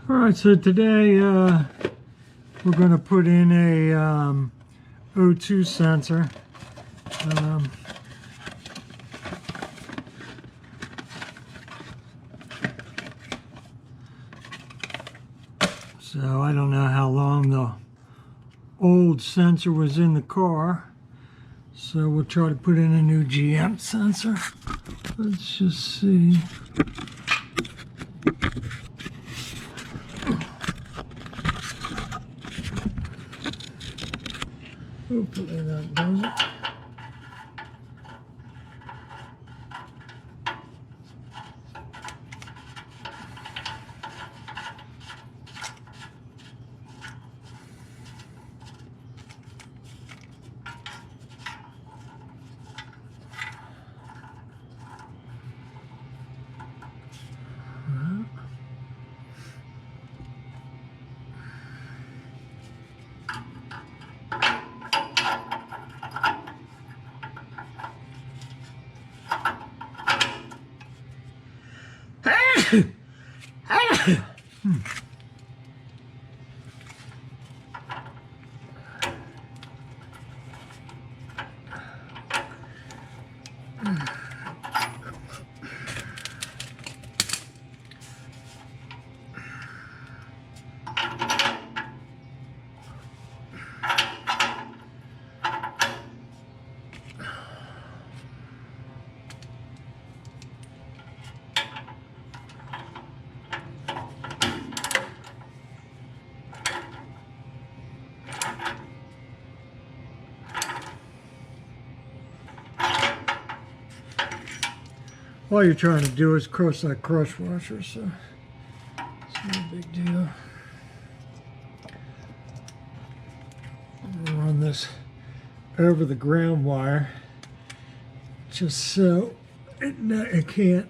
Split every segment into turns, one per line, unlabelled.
All right, so today we're going to put in a O2 sensor. So I don't know how long the old sensor was in the car. So we'll try to put in a new GM sensor. Let's just see. Hopefully that does it. All you're trying to do is cross that crush washer, so it's no big deal. I'm gonna run this over the ground wire just so it can't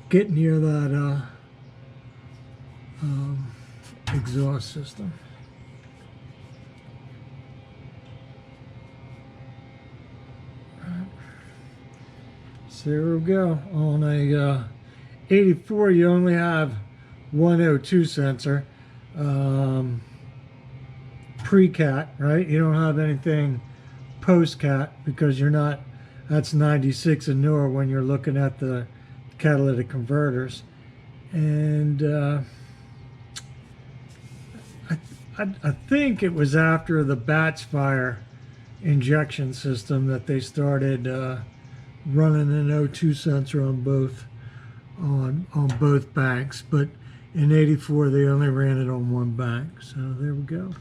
get near that exhaust system. So there we go. On a 84, you only have one O2 sensor. Pre-cat, right? You don't have anything post-cat because you're not, that's 96 and newer when you're looking at the catalytic converters. And I think it was after the batch fire injection system that they started running an O2 sensor on both banks, but in 84 they only ran it on one bank. So there we go.